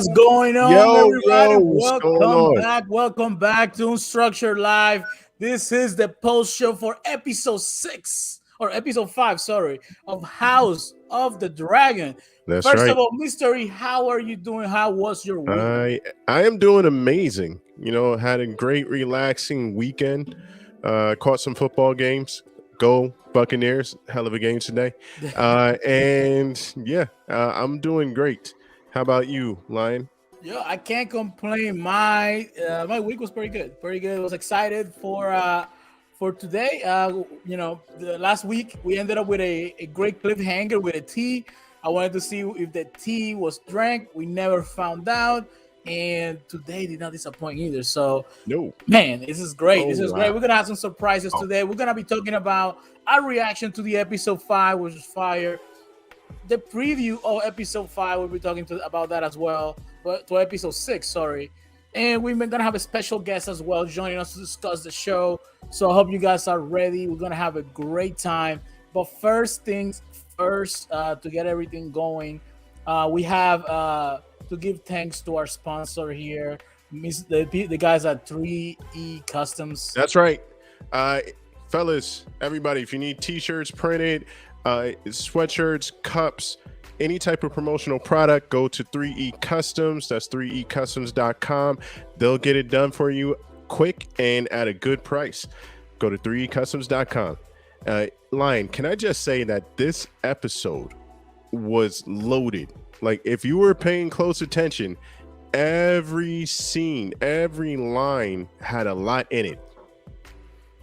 What's going on, everybody? Yo, what's going on? Welcome back to Unstructured Live. This is the post show for episode 6 or episode 5, sorry, of House of the Dragon. That's First of right. all, Mystery, how are you doing? How was your week? I am doing amazing. Had a great relaxing weekend. Caught some football games. Go Buccaneers! Hell of a game today. I'm doing great. How about you, Lion? I can't complain. My week was pretty good. Pretty good. I was excited for today. The last week we ended up with a great cliffhanger with a tea. I wanted to see if the tea was drank. We never found out, and today did not disappoint either. So, No. man, this is great. Oh, This is wow. great. We're gonna have some surprises today. We're gonna be talking about our reaction to the episode 5, which is fire. The preview of episode 5, we'll be talking about that as well, but to episode 6, sorry. And we're gonna have a special guest as well joining us to discuss the show. So I hope you guys are ready. We're gonna have a great time. But first things first, to get everything going, we have to give thanks to our sponsor here, the guys at 3E Customs. That's right. Fellas, everybody, if you need t-shirts printed, sweatshirts, cups, any type of promotional product, go to 3E Customs. That's 3ecustoms.com. They'll get it done for you quick and at a good price. Go to 3ecustoms.com. Lion, can I just say that this episode was loaded? Like, if you were paying close attention, every scene, every line had a lot in it.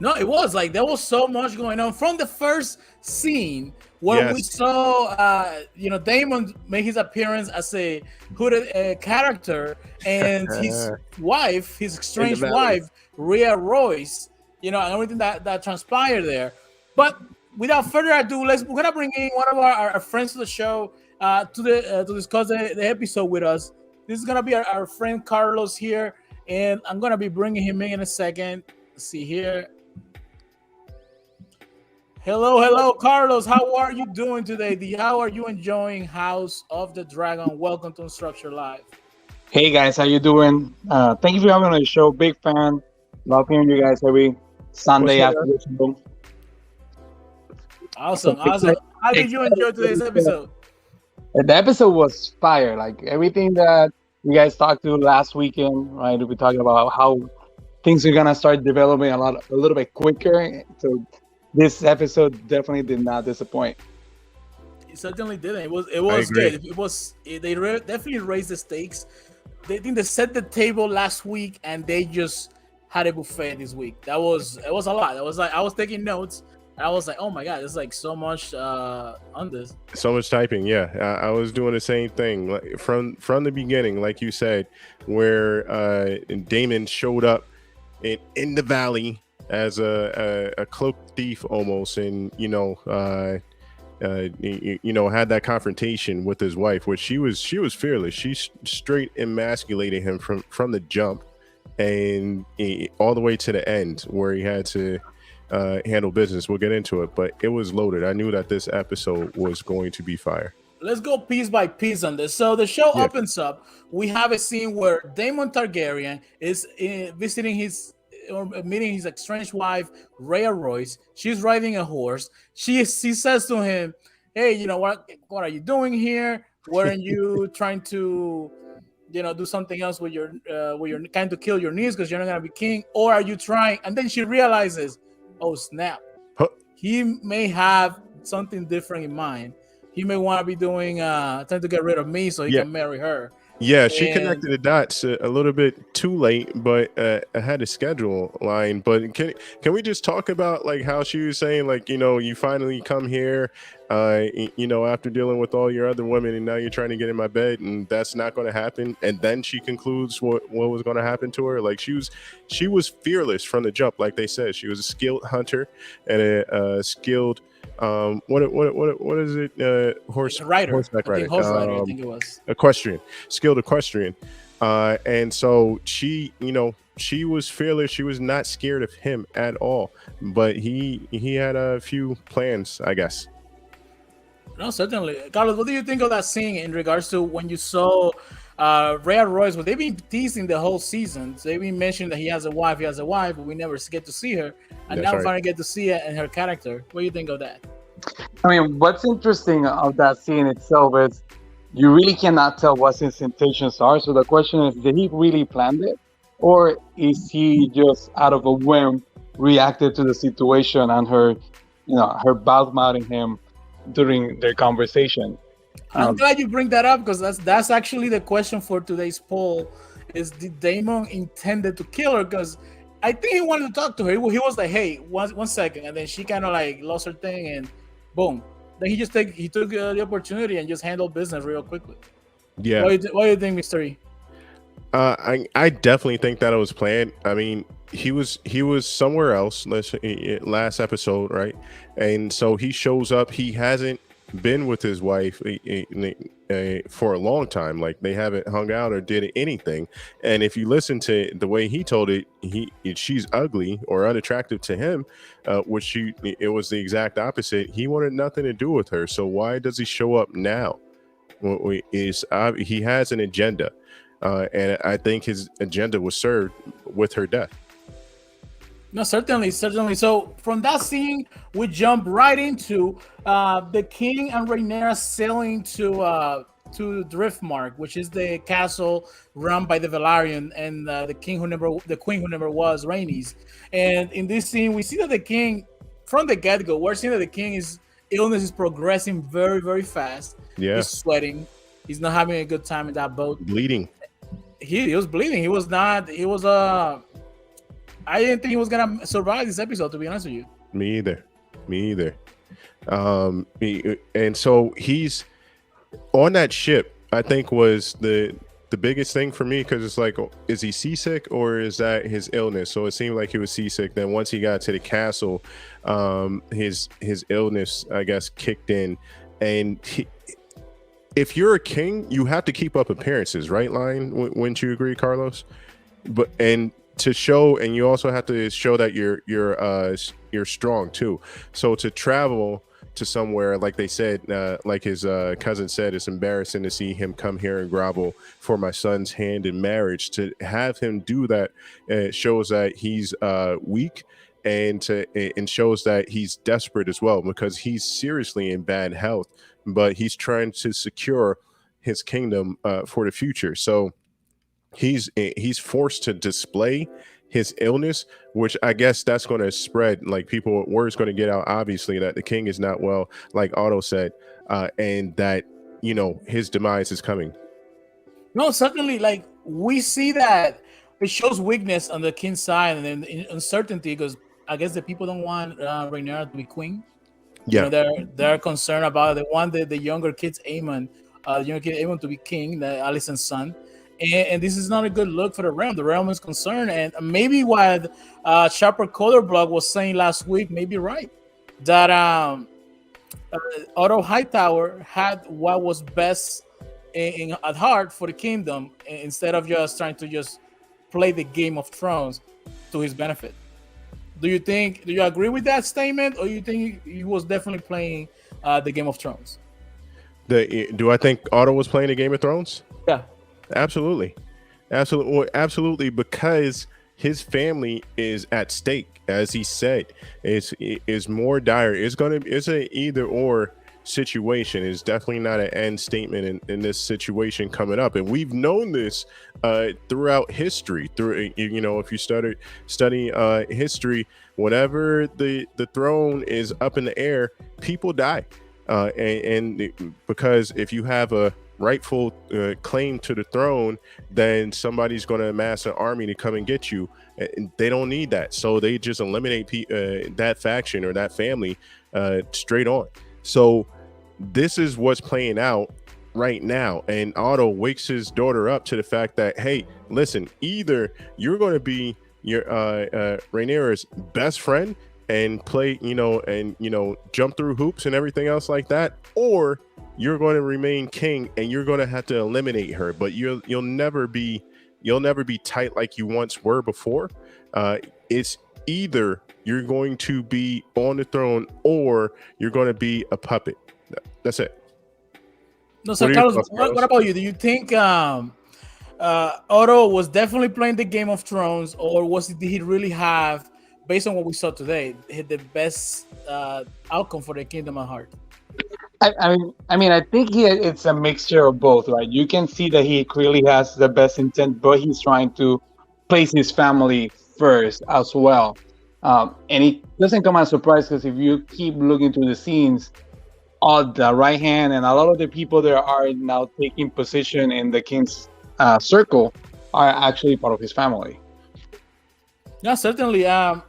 No, it was like there was so much going on from the first scene where we saw, Damon make his appearance as a hooded character, and his wife, his estranged wife, Rhea Royce, and everything that transpired there. But without further ado, we're gonna bring in one of our friends to the show to discuss the episode with us. This is gonna be our friend Carlos here, and I'm gonna be bringing him in a second. Let's see here. Hello, Carlos. How are you doing today? How are you enjoying House of the Dragon? Welcome to Unstructured Live. Hey guys, how you doing? Thank you for having me on the show. Big fan. Love hearing you guys every Sunday after the show. Awesome. How did you enjoy today's episode? The episode was fire. Like everything that you guys talked to last weekend, right? We're talking about how things are gonna start developing a little bit quicker. So this episode definitely did not disappoint. It certainly didn't. It was good. Definitely raised the stakes. They set the table last week, and they just had a buffet this week. It was a lot. It was like I was taking notes. And I was like, oh my god, there's like so much on this. So much typing. Yeah, I was doing the same thing, like, from the beginning, like you said, where Damon showed up in the valley as a cloak thief almost, and had that confrontation with his wife, which she was fearless. She straight emasculated him from the jump, and all the way to the end where he had to handle business. We'll get into it, but it was loaded. I knew that this episode was going to be fire. Let's go piece by piece on this. So the show opens up. We have a scene where Daemon Targaryen is meeting his estranged wife, Rhea Royce. She's riding a horse. She says to him, "Hey, what are you doing here? Weren't you trying to, do something else with your kind to kill your niece because you're not gonna be king? Or are you trying?" And then she realizes, oh snap, he may have something different in mind. He may want to be trying to get rid of me so he can marry her. Yeah, she connected the dots a little bit too late, but I had a schedule line. But can we just talk about like how she was saying, like, you finally come here, after dealing with all your other women, and now you're trying to get in my bed, and that's not going to happen. And then she concludes what was going to happen to her. Like she was fearless from the jump. Like they said, she was a skilled hunter and a skilled what is it? Horseback rider. I think it was equestrian, skilled equestrian. And so she was fearless. She was not scared of him at all. But he had a few plans, I guess. No, certainly. Carlos, what do you think of that scene in regards to when you saw Rhea Royce, well, they've been teasing the whole season. So they've been mentioning that he has a wife, but we never get to see her. And That's now we right. finally get to see her and her character. What do you think of that? I mean, what's interesting of that scene itself is you really cannot tell what his intentions are. So the question is, did he really plan it, or is he just out of a whim reacted to the situation and her mouth mouthing him during their conversation? I'm glad you bring that up because that's actually the question for today's poll: is did Damon intended to kill her? Because I think he wanted to talk to her. He was like, "Hey, one second," and then she kind of like lost her thing, and boom. Then he took the opportunity and just handled business real quickly. Yeah. What do you think, Mr. E? I definitely think that it was planned. I mean, he was somewhere else last episode, right? And so he shows up. He hasn't been with his wife for a long time. Like they haven't hung out or did anything. And if you listen to the way he told it, she's ugly or unattractive to him, which it was the exact opposite. He wanted nothing to do with her. So why does he show up now? He has an agenda. And I think his agenda was served with her death. No, certainly. So from that scene, we jump right into the king and Rhaenyra sailing to Driftmark, which is the castle run by the Velaryon and the queen who never was, Rhaenys. And in this scene, we see that the king, from the get-go, we're seeing that the king's illness is progressing very, very fast. Yeah, he's sweating. He's not having a good time in that boat. Bleeding. He was bleeding. He was not. He was I didn't think he was gonna survive this episode, to be honest with you. Me either. And so he's on that ship. I think was the biggest thing for me, because it's like, is he seasick or is that his illness? So it seemed like he was seasick. Then once he got to the castle, his illness, I guess, kicked in, and if you're a king, you have to keep up appearances, right? Wouldn't you agree, Carlos? But to show, and you also have to show that you're strong too. So to travel to somewhere, like they said, like his cousin said, it's embarrassing to see him come here and grovel for my son's hand in marriage. To have him do that shows that he's weak, and shows that he's desperate as well, because he's seriously in bad health, but he's trying to secure his kingdom for the future. So he's forced to display his illness, which I guess that's going to spread. Like word's going to get out, obviously, that the king is not well, like Otto said, and that his demise is coming. No, certainly. Like we see that it shows weakness on the king's side, and then uncertainty, because I guess the people don't want Rhaenyra to be queen. Yeah, they're concerned about it. They want the younger kids, Aemon, to be king, the Alicent's son. And this is not a good look for the realm. The realm is concerned, and maybe what Sharper Color Blog was saying last week may be right. That Otto Hightower had what was best at heart for the kingdom, instead of just trying to just play the Game of Thrones to his benefit. Do you agree with that statement, or you think he was definitely playing the Game of Thrones? Do I think Otto was playing the Game of Thrones? Yeah. Absolutely, because his family is at stake, as he said. Is more dire. It's a either or situation. It's definitely not an end statement in this situation coming up, and we've known this throughout history. If you study history, whenever the throne is up in the air, people die, and because if you have a rightful claim to the throne, then somebody's going to amass an army to come and get you, and they don't need that, so they just eliminate that faction or that family straight on. So this is what's playing out right now, and Otto wakes his daughter up to the fact that, hey, listen, either you're going to be your Rhaenyra's best friend and play, jump through hoops and everything else like that, or you're going to remain king and you're going to have to eliminate her, but you'll never be tight like you once were before. It's either you're going to be on the throne or you're going to be a puppet. That's it. No, so Carlos, what about you? Do you think Otto was definitely playing the Game of Thrones, or did he really have, based on what we saw today, the best outcome for the Kingdom of Heart? I think it's a mixture of both, right? You can see that he clearly has the best intent, but he's trying to place his family first as well. And it doesn't come as a surprise because if you keep looking through the scenes, on the right hand and a lot of the people that are now taking position in the king's circle are actually part of his family. Yeah, certainly. I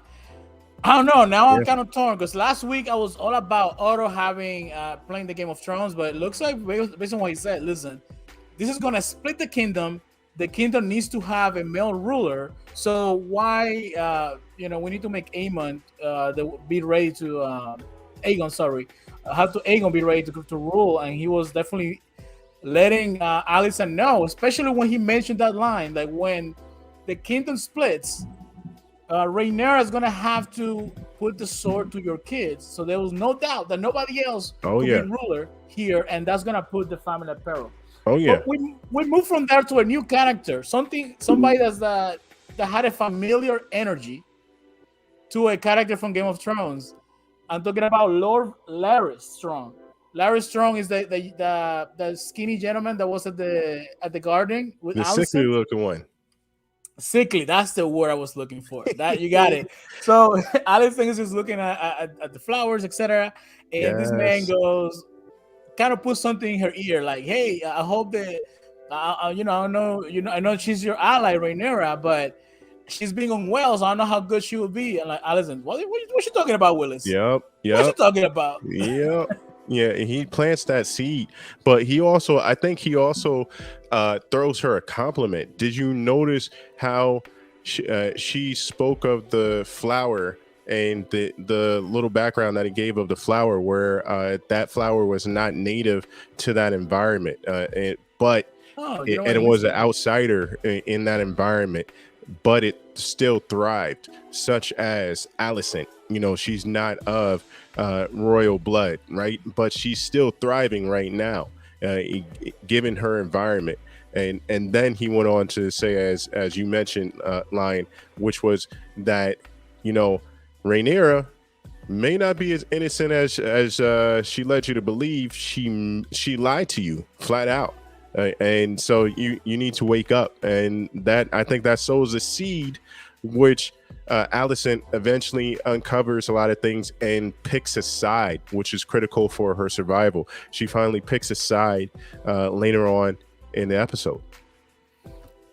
don't know. Now I'm kind of torn because last week I was all about Otto having playing the Game of Thrones, but it looks like based on what he said, listen, this is gonna split the kingdom. The kingdom needs to have a male ruler. So why, we need to make Aemon be ready to Aegon. Sorry, have to Aegon be ready to rule, and he was definitely letting Alicent know, especially when he mentioned that line, like when the kingdom splits. Rhaenyra is gonna have to put the sword to your kids, so there was no doubt that nobody else could be ruler here, and that's gonna put the family at peril. But we move from there to a new character, somebody that had a familiar energy to a character from Game of Thrones. I'm talking about Lord Larys Strong. Larys Strong is the skinny gentleman that was at the garden with the Alicent. sickly looking one. Sickly, that's the word I was looking for. That you got it. So Alicent is just looking at the flowers, etc. And this man goes, kind of puts something in her ear, like, "Hey, I hope that, I know she's your ally, Rhaenyra, but she's being unwell, so I don't know how good she will be." And like, Alicent, what you talking about, Willis? Yep. What you talking about? Yep. Yeah, he plants that seed, but I think he also throws her a compliment. Did you notice how she spoke of the flower and the little background that he gave of the flower, where that flower was not native to that environment, but it was an outsider in that environment, but it still thrived, such as Alicent. She's not of royal blood, right? But she's still thriving right now, given her environment. And then he went on to say, as you mentioned, line, which was that Rhaenyra may not be as innocent as she led you to believe. She lied to you flat out, and so you need to wake up. And that, I think, that sows a seed, which Alicent eventually uncovers a lot of things and picks a side, which is critical for her survival. She finally picks a side later on in the episode.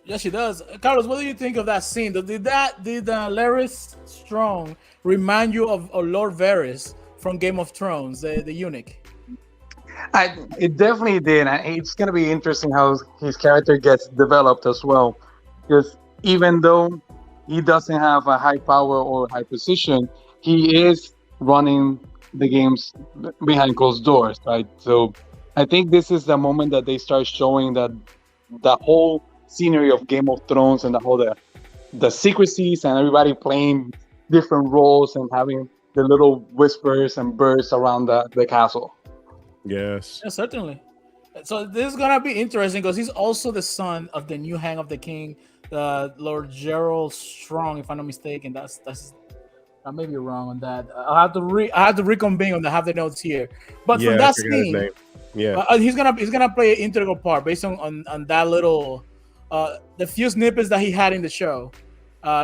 Yes, she does. Carlos, what do you think of that scene? Did Larys Strong remind you of Lord Varys from Game of Thrones, the eunuch? It definitely did. It's going to be interesting how his character gets developed as well, because even though he doesn't have a high power or high position, he is running the games behind closed doors, right? So I think this is the moment that they start showing that the whole scenery of Game of Thrones and the secrecies and everybody playing different roles and having the little whispers and birds around the castle. Yes. Yeah, certainly. So this is gonna be interesting because he's also the son of the new Hand of the King, Lord Gerald Strong, if I'm not mistaken. That's I may be wrong on that. I have to reconvene on the have the notes here. But from that scene, he's gonna play an integral part based on that little the few snippets that he had in the show.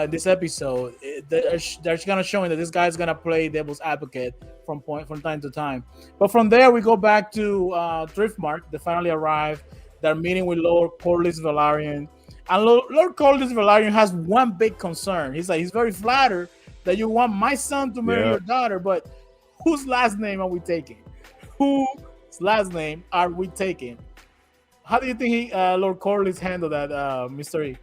This episode, they're gonna showing that this guy's gonna play devil's advocate from time to time. But from there, we go back to Driftmark. They finally arrive. They're meeting with Lord Corliss Velaryon, and Lord Corliss Velaryon has one big concern. He's very flattered that you want my son to marry your daughter, but whose last name are we taking? Whose last name are we taking? How do you think Lord Corliss handled that, Mr. E?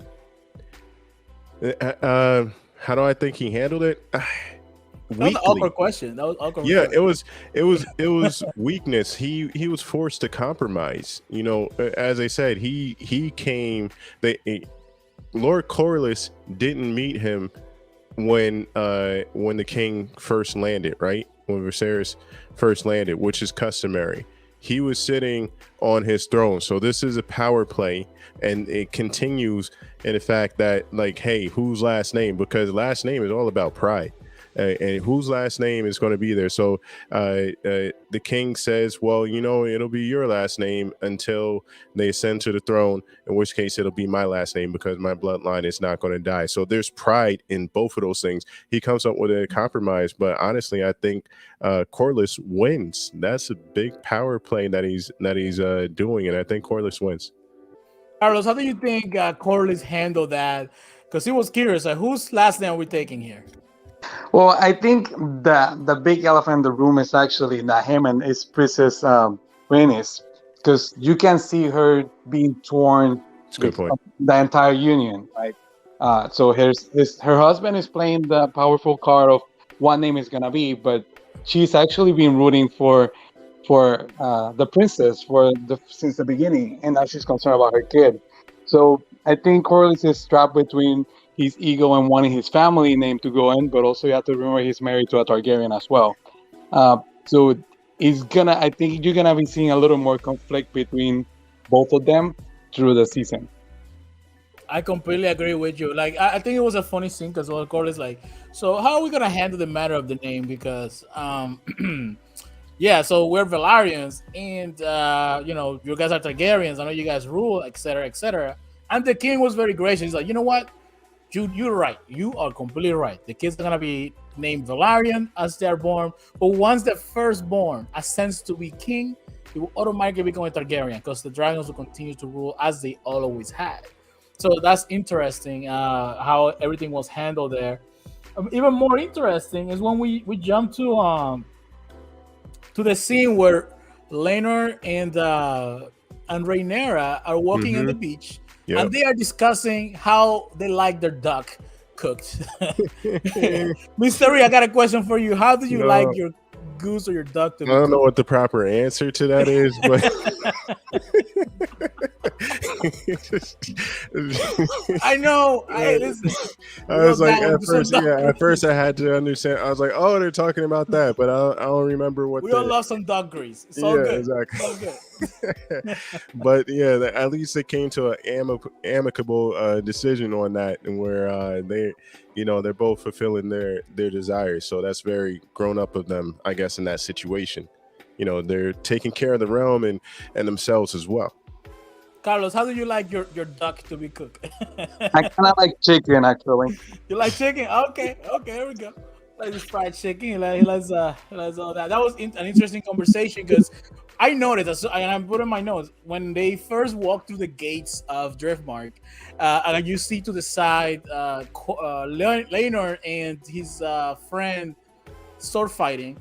How do I think he handled it? That was an awkward question. It was weakness. He was forced to compromise. As I said, he came. Lord Corliss didn't meet him when the king first landed, right? When Viserys first landed, which is customary. he was sitting on his throne. So this is a power play, and it continues in the fact that, like, hey, whose last name? Because last name is all about pride. And whose last name is going to be there. So the king says, well, it'll be your last name until they ascend to the throne, in which case it'll be my last name because my bloodline is not going to die. So there's pride in both of those things. He comes up with a compromise, but honestly, I think Corliss wins. That's a big power play that he's doing, and I think Corliss wins. Carlos, how do you think Corliss handled that? Because he was curious, whose last name are we taking here? Well, I think the big elephant in the room is actually not him and it's Princess Rhaenys, because you can see her being torn with the entire union, right? So her husband is playing the powerful card of what name is gonna be, but she's actually been rooting for the princess since the beginning, and now she's concerned about her kid. So I think Corliss is trapped between his ego and wanting his family name to go in, but also you have to remember he's married to a Targaryen as well. So I think you're gonna be seeing a little more conflict between both of them through the season. I completely agree with you. Like, I think it was a funny scene because Corliss like, so how are we gonna handle the matter of the name? Because yeah, so we're Velaryons, and you guys are Targaryens. I know you guys rule, etc., etc. And the king was very gracious. He's like, you know what? You're right. You are completely right. The kids are gonna be named Velaryon as they're born, but once the firstborn ascends to be king, he will automatically become a Targaryen because the dragons will continue to rule as they always had. So that's interesting how everything was handled there. Even more interesting is when we jump to the scene where Leonard and Rhaenyra are walking on the beach. Yep. And they are discussing how they like their duck cooked. Mystery, I got a question for you. How do you like your goose or your duck to be cooked? I don't know what the proper answer to that is, but I know. I was like, at first I had to understand. I was like, oh, they're talking about that, but I don't remember what. We all love some duck grease. It's all good. Exactly. It's all good. But yeah, at least they came to an amicable decision on that, and where they're both fulfilling their desires. So that's very grown up of them, I guess, in that situation. They're taking care of the realm and themselves as well. Carlos, how do you like your duck to be cooked? I kind of like chicken, actually. You like chicken? Okay, here we go. Like this fried chicken. He likes all that. That was an interesting conversation because I noticed, and I put in my notes, when they first walked through the gates of Driftmark, and you see to the side Leonard and his friend sword fighting.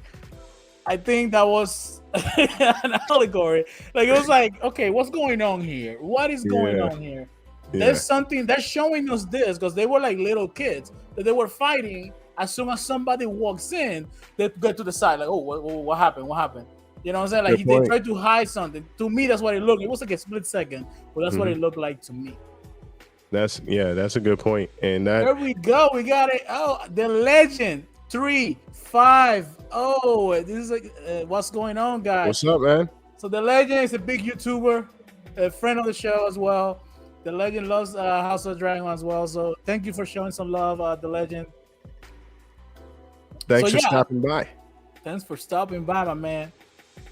I think that was an allegory. Like, it was like, okay, what's going on here? What is going on here? Yeah. There's something that's showing us this because they were like little kids that they were fighting. As soon as somebody walks in, they get to the side like, oh, what happened? What happened? You know what I'm saying? Like, they tried to hide something. To me, that's what it looked. It was like a split second, but that's what it looked like to me. That's a good point. And there we go. We got it. Oh, the legend 350. This is like what's going on, guys? What's up, man? So the legend is a big YouTuber, a friend of the show as well. The legend loves House of Dragon as well. So thank you for showing some love, the legend. Thanks for stopping by. Thanks for stopping by, my man.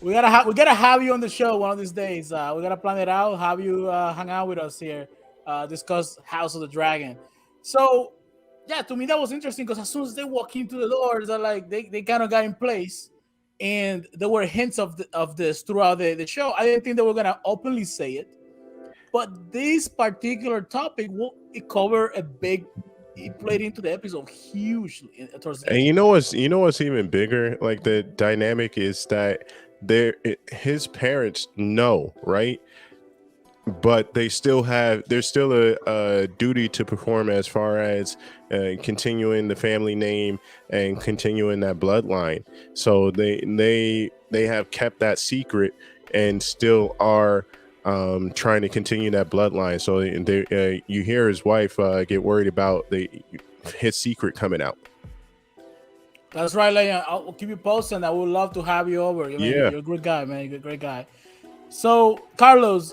We gotta have you on the show one of these days. We gotta plan it out. Have you hang out with us here, discuss House of the Dragon. So yeah, to me that was interesting because as soon as they walk into the doors, they're like they kind of got in place, and there were hints of this throughout the show. I didn't think they were gonna openly say it, but this particular topic it covered it played into the episode hugely. And you know what's even bigger? Like, the dynamic is that his parents know, right? But there's still a duty to perform as far as continuing the family name and continuing that bloodline. So they have kept that secret and still are trying to continue that bloodline. So you hear his wife get worried about his secret coming out. That's right, Leon. I'll keep you posted, and I would love to have you over. Yeah. You're a good guy, man. You're a great guy. So, Carlos,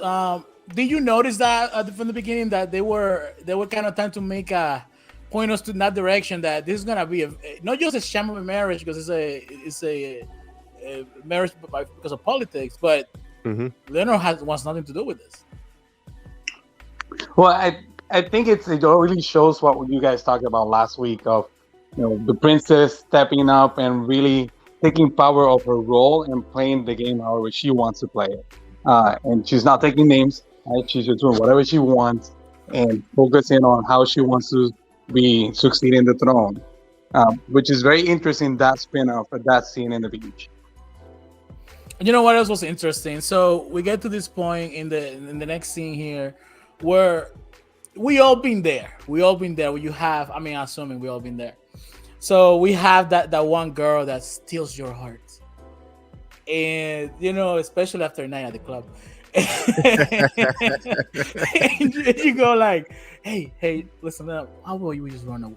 did you notice that from the beginning that they were kind of trying to make a point us to that direction that this is gonna be not just a sham of a marriage because it's a marriage because of politics, but Hmm. Leonard wants nothing to do with this. Well, I think it really shows what you guys talked about last week of the princess stepping up and really taking power of her role and playing the game however she wants to play it. And she's not taking names, right? She's just doing whatever she wants and focusing on how she wants to be succeeding the throne, which is very interesting. That spin-off of that scene in the beach. You know what else was interesting? So we get to this point in the next scene here, where we all been there. We all been there. Where you have, I mean, assuming we all been there. So we have that one girl that steals your heart, and especially after a night at the club, and you go like, hey, listen up. How about you just run away?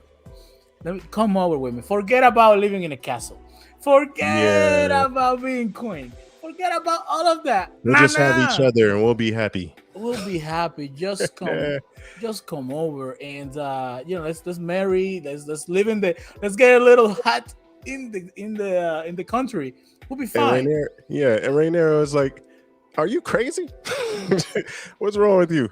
Let me come over with me. Forget about living in a castle. Forget Yeah. about being queen. Forget about all of that. We'll just have each other and we'll be happy. We'll be happy. Just come over and let's marry. Let's live let's get a little hut in the country. We'll be fine. And Rainier was like, "Are you crazy? What's wrong with you?"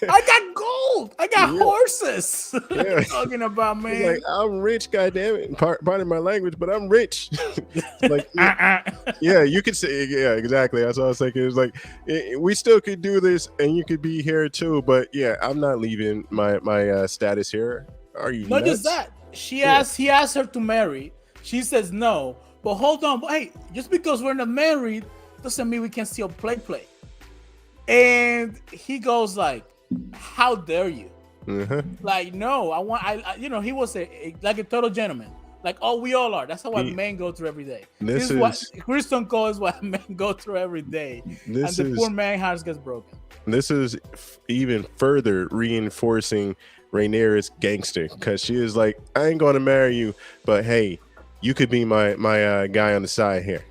I got gold. I got horses. Yeah. Talking about, man. He's like, I'm rich, goddammit. Pardon my language, but I'm rich. Like, yeah, you could say, yeah, exactly. That's what I was thinking. It's like, we still could do this, and you could be here too. But yeah, I'm not leaving my status here. Are you? Not nuts? just that. He asked her to marry. She says no. But hold on. Hey, just because we're not married doesn't mean we can still play. And he goes like, how dare you? Like, no, he was like a total gentleman. Like, oh, we all are. That's how men go through every day. This is what Kristen Cole is what men go through every day. And the poor man heart gets broken. This is even further reinforcing Rhaenyra's gangster, because she is like, I ain't going to marry you, but hey, you could be my guy on the side here.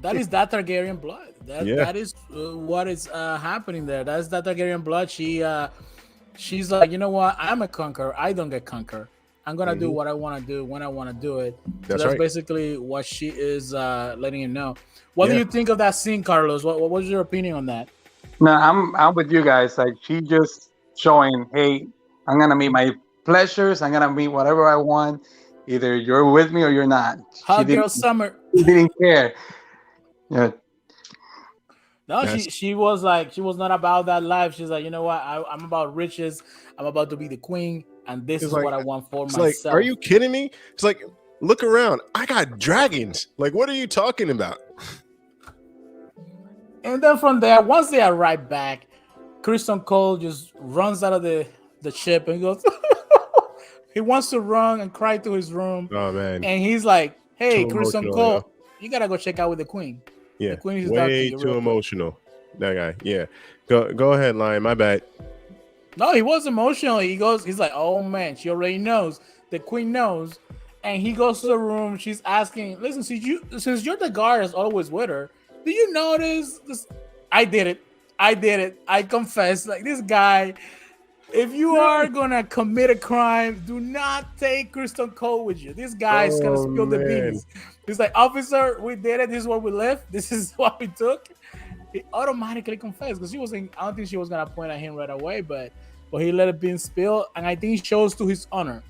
That is that Targaryen blood. That is what is happening there. That's that Targaryen blood. She's like, you know what? I'm a conqueror. I don't get conquered. I'm gonna do what I want to do when I want to do it. So that's right. Basically what she is letting you know. What do you think of that scene, Carlos? What was your opinion on that? No, I'm with you guys. Like, she just showing, hey, I'm gonna meet my pleasures. I'm gonna meet whatever I want. Either you're with me or you're not. Hot girl summer. She didn't care. Yeah. No, she was not about that life. She's like, you know what? I'm about riches. I'm about to be the queen, and this is like, what I want for myself. Like, are you kidding me? It's like, look around. I got dragons. Like, what are you talking about? And then from there, once they arrive back, Kristen Cole just runs out of the ship and goes. He wants to run and cry to his room. Oh man! And he's like, "Hey, Kristen Cole, you gotta go check out with the queen." Yeah, the queen is way too emotional. That guy. Yeah, go ahead, Lion. My bad. No, he was emotional. He's like, "Oh man, she already knows. The queen knows." And he goes to the room. She's asking, "Listen, since you're the guard that's always with her, do you notice this? I did it. I confess. Like, this guy." If you are gonna commit a crime, do not take Kristen Cole with you. This guy is gonna spill the beans. He's like, officer, we did it. This is what we left. This is what we took. He automatically confessed because I don't think she was gonna point at him right away, but he let it be spilled, and I think it shows to his honor.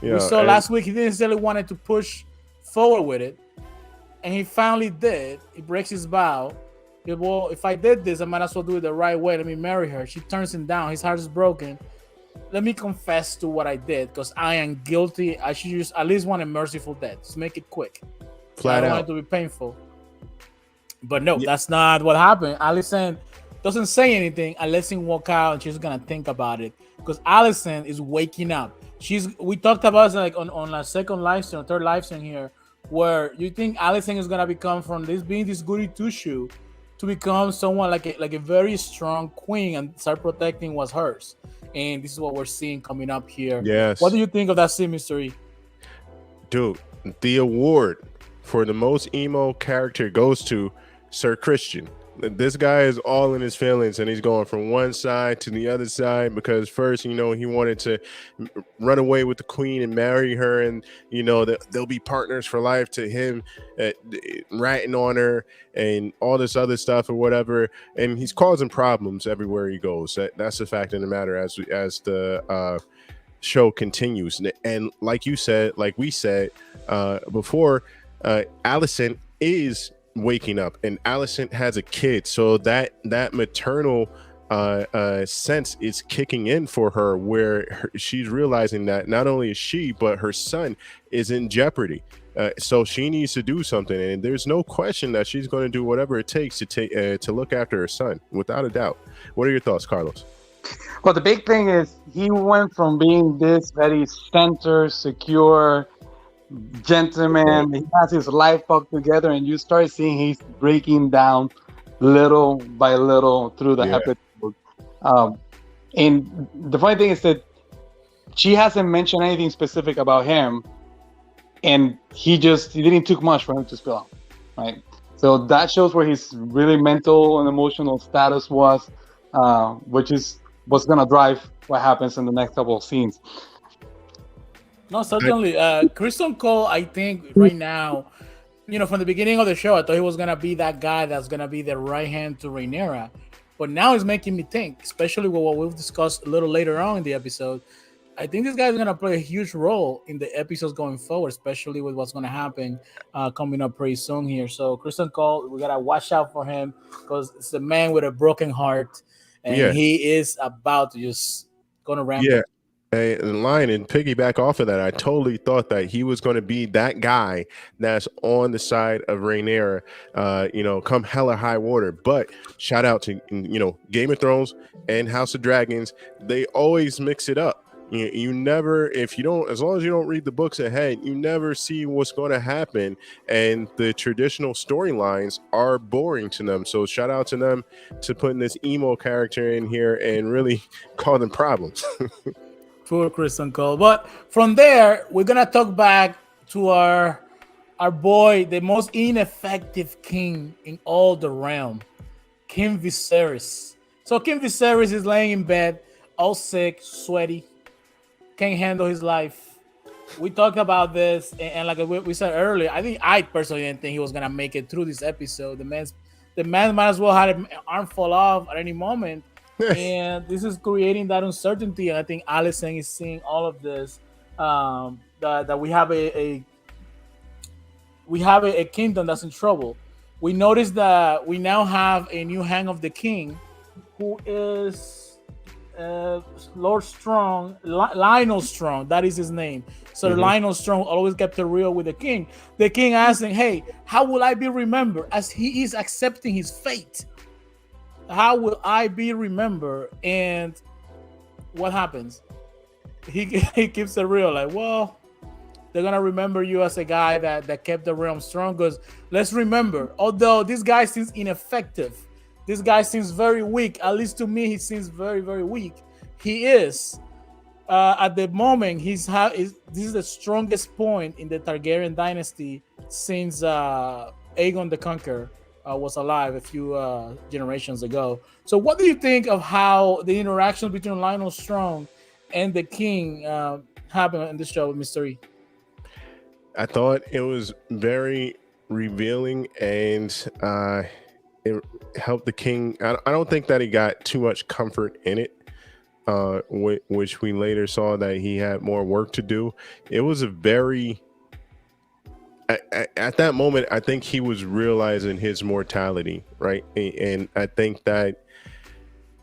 Yeah, we saw last week he didn't necessarily wanted to push forward with it, and he finally did. He breaks his vow. Well, if I did this, I might as well do it the right way. Let me marry her. She turns him down. His heart is broken. Let me confess to what I did because I am guilty. I should just at least want a merciful death. Just make it quick. Flat out. I don't want it to be painful. But no, that's not what happened. Allison doesn't say anything. Allison walk out and she's gonna think about it because Allison is waking up. We talked about it like on a second live stream, third live stream here, where you think Allison is gonna become from being this goody two shoe to become someone like a very strong queen and start protecting what's hers. And this is what we're seeing coming up here. Yes. What do you think of that scene, Mystery? Dude, the award for the most emo character goes to Sir Christian. This guy is all in his feelings, and he's going from one side to the other side because first, he wanted to run away with the queen and marry her, and they'll be partners for life. To him, ratting on her and all this other stuff or whatever, and he's causing problems everywhere he goes. That's the fact of the matter as the show continues. And like you said, like we said before, Allison is waking up, and Allison has a kid, so that maternal sense is kicking in for her, where she's realizing that not only is she but her son is in jeopardy. So she needs to do something, and there's no question that she's going to do whatever it takes to look after her son, without a doubt. What are your thoughts, Carlos? Well, the big thing is he went from being this very center, secure gentleman. He has his life fucked together, and you start seeing he's breaking down little by little through the episode. And the funny thing is that she hasn't mentioned anything specific about him, and he didn't took much for him to spill out, right? So that shows where his really mental and emotional status was, which is what's gonna drive what happens in the next couple of scenes. No, certainly. Kristen Cole, I think right now, from the beginning of the show, I thought he was going to be that guy that's going to be the right hand to Rhaenyra. But now he's making me think, especially with what we've discussed a little later on in the episode. I think this guy is going to play a huge role in the episodes going forward, especially with what's going to happen coming up pretty soon here. So Kristen Cole, we got to watch out for him because it's a man with a broken heart, and he is about to just going to ramp up. In line and piggyback off of that, I totally thought that he was going to be that guy that's on the side of Rhaenyra, come hella high water. But shout out to Game of Thrones and House of Dragons. They always mix it up. You never, as long as you don't read the books ahead, you never see what's going to happen, and the traditional storylines are boring to them. So shout out to them to putting this emo character in here and really causing problems. For Kristen Cole. But from there, we're gonna talk back to our boy, the most ineffective king in all the realm, King Viserys. So King Viserys is laying in bed, all sick, sweaty, can't handle his life. We talked about this, and like we said earlier, I personally didn't think he was gonna make it through this episode. The man might as well have an arm fall off at any moment. And this is creating that uncertainty, and I think Allison is seeing all of this. That we have a kingdom that's in trouble. We notice that we now have a new Hand of the King, who is Lord Strong, Lionel Strong. That is his name. So Lionel Strong always kept it real with the king. The king asking, "Hey, how will I be remembered?" As he is accepting his fate. How will I be remembered? And what happens? He keeps it real. Like, well, they're gonna remember you as a guy that kept the realm strong. Because let's remember, although this guy seems ineffective, this guy seems very weak. At least to me, he seems very, very weak. He is. At the moment, this is the strongest point in the Targaryen dynasty since Aegon the Conqueror was alive a few generations ago. So what do you think of how the interaction between Lionel Strong and the king happened in this show with Mr. E? I thought it was very revealing, and it helped the king. I don't think that he got too much comfort in it, which we later saw that he had more work to do. It was a very... At that moment, I think he was realizing his mortality, right? And I think that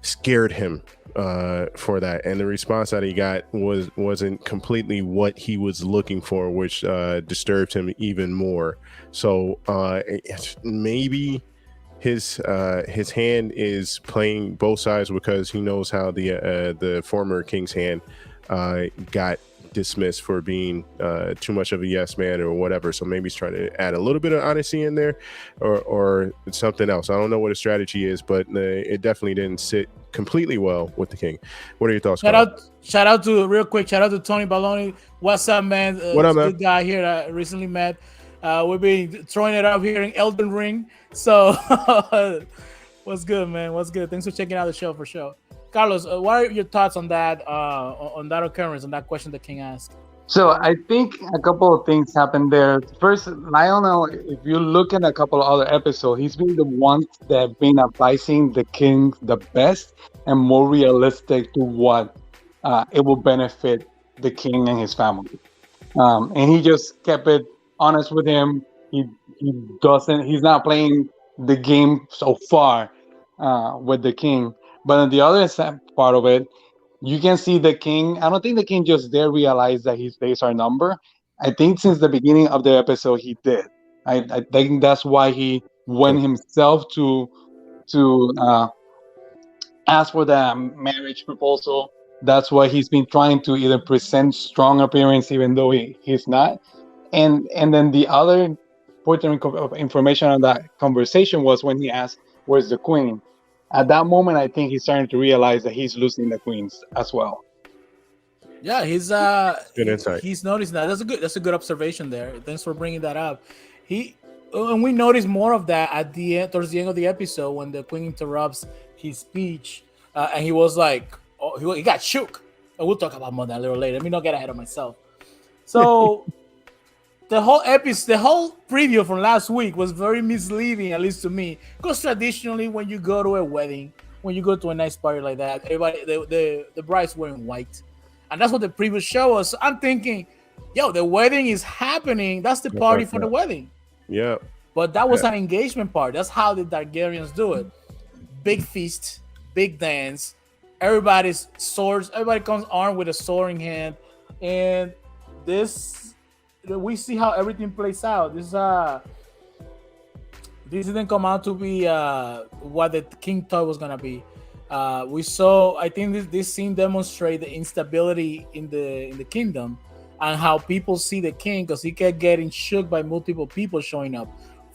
scared him for that. And the response that he got wasn't completely what he was looking for, which disturbed him even more. So maybe his hand is playing both sides because he knows how the former king's hand got dismissed for being too much of a yes man or whatever. So maybe he's trying to add a little bit of honesty in there, or something else. I don't know what his strategy is, but it definitely didn't sit completely well with the king. What are your thoughts? Shout out to real quick. Shout out to Tony Baloney. What's up, man? What up, man? Good guy here that I recently met. We've been throwing it up here in Elden Ring. So what's good, man? What's good? Thanks for checking out the show for sure. Carlos, what are your thoughts on that occurrence, on that question the king asked? So I think a couple of things happened there. First, Lionel, if you look at a couple of other episodes, he's been the one that have been advising the king the best and more realistic to what it will benefit the king and his family. And he just kept it honest with him. He's not playing the game so far with the king. But on the other side part of it, you can see the king. I don't think the king just there realized that his days are numbered. I think since the beginning of the episode he did. I think that's why he went himself to ask for the marriage proposal. That's why he's been trying to either present strong appearance even though he's not. And then the other important of information on that conversation was when he asked, "Where's the queen?" At that moment, I think he's starting to realize that he's losing the queens as well. Yeah, good insight. He's noticing that. That's a good observation there. Thanks for bringing that up. And we noticed more of that at the end, towards the end of the episode, when the queen interrupts his speech, and he was like, he got shook. And we'll talk about more that a little later. Let me not get ahead of myself. So the whole preview from last week was very misleading, at least to me, because traditionally when you go to a wedding, when you go to a nice party like that, everybody, the bride's wearing white, and that's what the preview show us. So I'm thinking, yo, the wedding is happening. That's the party for the wedding. Yeah. But that was an engagement party. That's how the Targaryens do it. Big feast, big dance. Everybody's swords. Everybody comes armed with a sword in hand, and we see how everything plays out. This didn't come out to be what the king thought was gonna be. We saw. I think this scene demonstrates the instability in the kingdom and how people see the king, because he kept getting shook by multiple people showing up.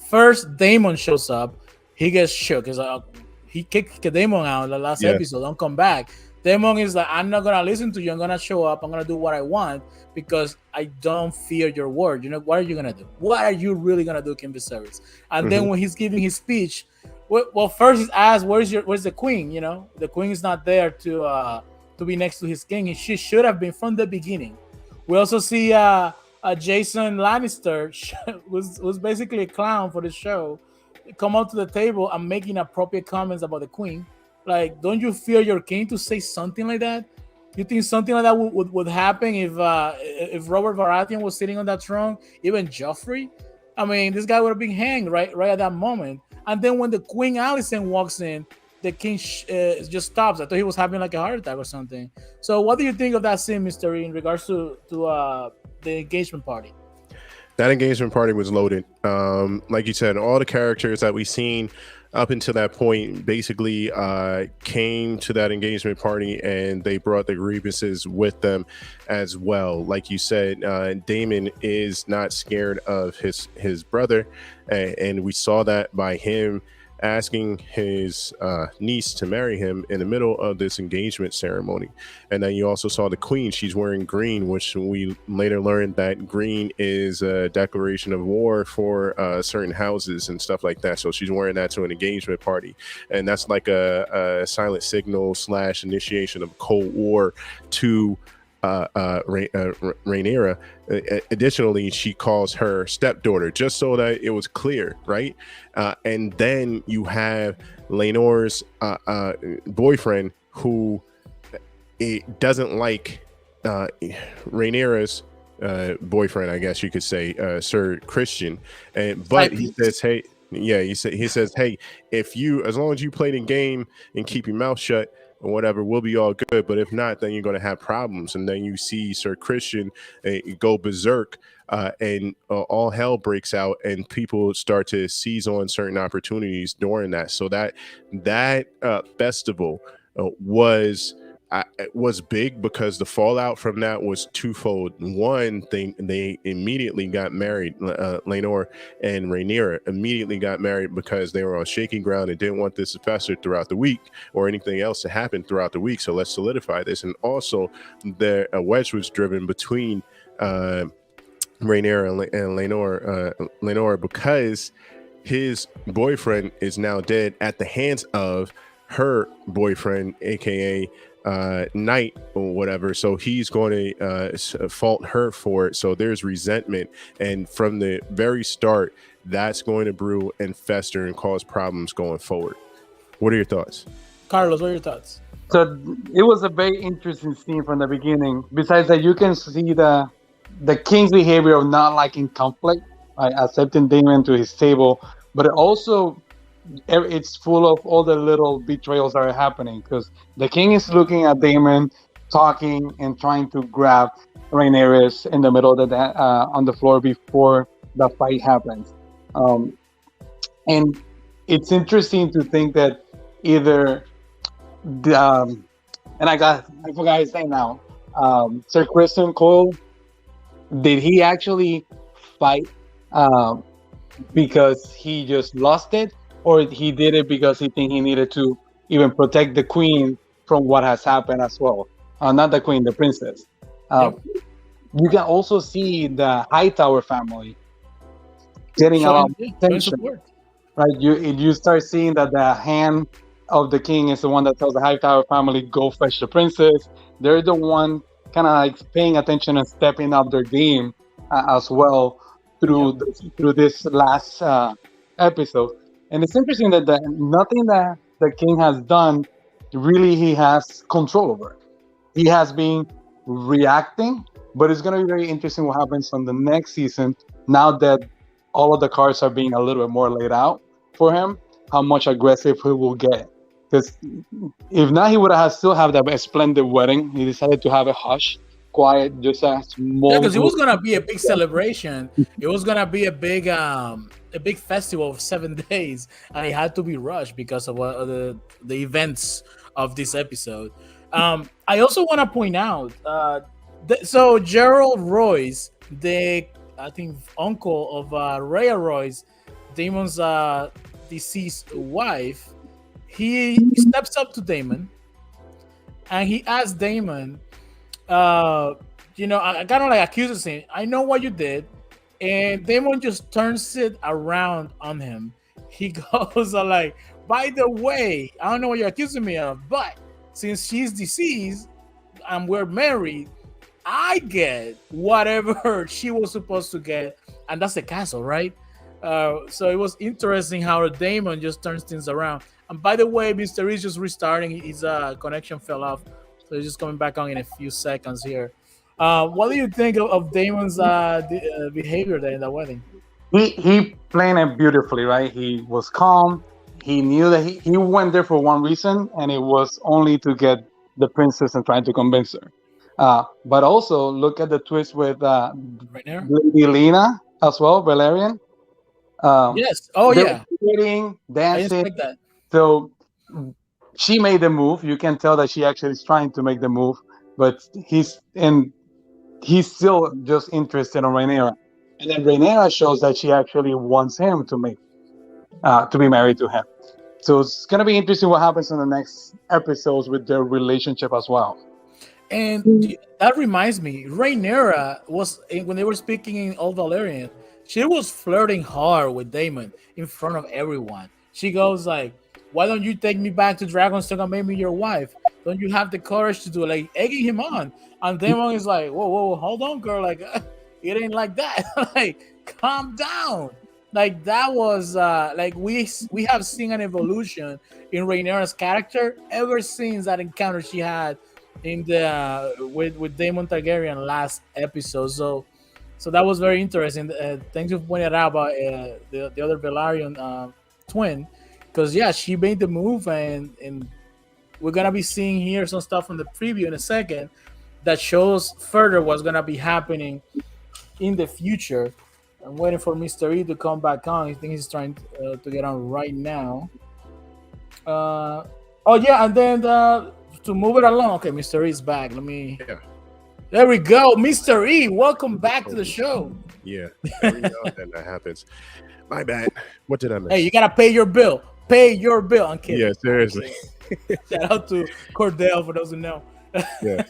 First, Daemon shows up. He gets shook. He's like, he kicked Daemon out in the last episode. Don't come back. Daemon is like, I'm not gonna listen to you. I'm gonna show up. I'm gonna do what I want because I don't fear your word. You know, what are you gonna do? What are you really gonna do, King Viserys? And then when he's giving his speech, well, first he's asked, "Where's the queen?" You know, the queen is not there to be next to his king, and she should have been from the beginning. We also see Jason Lannister was basically a clown for the show, come up to the table and making appropriate comments about the queen. Like, don't you fear your king to say something like that? You think something like that would happen if Robert Baratheon was sitting on that throne? Even Joffrey? I mean, this guy would have been hanged right at that moment. And then when the Queen Alicent walks in, the king just stops. I thought he was having like a heart attack or something. So what do you think of that scene, Mystery, in regards to the engagement party? That engagement party was loaded. Like you said, all the characters that we've seen up until that point basically came to that engagement party, and they brought the grievances with them as well. Like you said, Daemon is not scared of his brother, and we saw that by him asking his niece to marry him in the middle of this engagement ceremony. And then you also saw the queen. She's wearing green, which we later learned that green is a declaration of war for certain houses and stuff like that. So she's wearing that to an engagement party, and that's like a silent signal / initiation of Cold War to Rhaenyra. Additionally, she calls her stepdaughter, just so that it was clear, right? And then you have Leonor's boyfriend, who doesn't like Rhaenyra's boyfriend, I guess you could say, Sir Christian, but he says, hey, he says, hey, as long as you play the game and keep your mouth shut or whatever, we'll be all good. But if not, then you're going to have problems. And then you see Sir Christian go berserk, and all hell breaks out, and people start to seize on certain opportunities during that. So that festival was it was big because the fallout from that was twofold. One thing, they immediately got married. Lenore and Rhaenyra immediately got married because they were on shaky ground and didn't want this to fester throughout the week or anything else to happen throughout the week. So let's solidify this. And also, a wedge was driven between Rhaenyra and Lenore because his boyfriend is now dead at the hands of her boyfriend, aka Knight or whatever. So he's going to fault her for it. So there's resentment, and from the very start, that's going to brew and fester and cause problems going forward. What are your thoughts, Carlos? What are your thoughts? So it was a very interesting scene from the beginning. Besides that, you can see the king's behavior of not liking conflict, right? Accepting Daemon to his table, but it also it's full of all the little betrayals that are happening, because the king is looking at Daemon, talking and trying to grab Rhaenyra in the middle of the on the floor before the fight happens, and it's interesting to think that either and I forgot his name now, Sir Kristen Cole, did he actually fight because he just lost it, or he did it because he think he needed to even protect the queen from what has happened as well? Not the queen, the princess. You can also see the Hightower family getting a lot of attention, right? You start seeing that the hand of the king is the one that tells the Hightower family, go fetch the princess. They're the one kind of like paying attention and stepping up their game as well through this last episode. And it's interesting that nothing that the king has done, really he has control over. He has been reacting, but it's going to be very interesting what happens on the next season, now that all of the cards are being a little bit more laid out for him, how much aggressive he will get. Because if not, he would have still have that splendid wedding. He decided to have a hush, quiet, just a small. Yeah, because it was gonna be a big celebration. It was gonna be a big festival of 7 days, and it had to be rushed because of the events of this episode. I also want to point out, so Gerald Royce, I think uncle of Rhea Royce, Daemon's deceased wife. He steps up to Daemon and he asks Daemon, I kind of like accuses him. I know what you did. And Daemon just turns it around on him. He goes like, by the way, I don't know what you're accusing me of, but since she's deceased and we're married, I get whatever she was supposed to get. And that's the castle, right? So it was interesting how Daemon just turns things around. And by the way, Mr. is just restarting. His connection fell off. So he's just coming back on in a few seconds here. What do you think of Daemon's behavior there in the wedding? He planned it beautifully, right? He was calm. He knew that he went there for one reason, and it was only to get the princess and trying to convince her. But also, look at the twist with Lady Lena as well, Valerian. Yes. Oh, yeah. Dancing. I expect that. So she made the move. You can tell that she actually is trying to make the move, but he's still just interested in Rhaenyra. And then Rhaenyra shows that she actually wants him to be married to him. So it's gonna be interesting what happens in the next episodes with their relationship as well. And that reminds me, Rhaenyra was, when they were speaking in Old Valyrian, she was flirting hard with Daemon in front of everyone. She goes like, why don't you take me back to Dragonstone and make me your wife? Don't you have the courage to do it? Like, egging him on. And Daemon is like, whoa, hold on, girl. Like, it ain't like that. Like, calm down. Like, that was, like, we have seen an evolution in Rhaenyra's character ever since that encounter she had in the with Daemon Targaryen last episode. So that was very interesting. Thanks for pointing out about the other Velaryon twin. Because, yeah, she made the move, and we're going to be seeing here some stuff from the preview in a second that shows further what's going to be happening in the future. I'm waiting for Mr. E to come back on. I think he's trying to get on right now. And then to to move it along. Okay, Mr. E's back. Let me. Yeah. There we go, Mr. E. Welcome back to the show. Yeah. Every now and then that happens. My bad. What did I miss? Hey, you gotta pay your bill. Pay your bill. I'm kidding. Yeah, seriously. Shout out to Cordell for those who know. Yeah.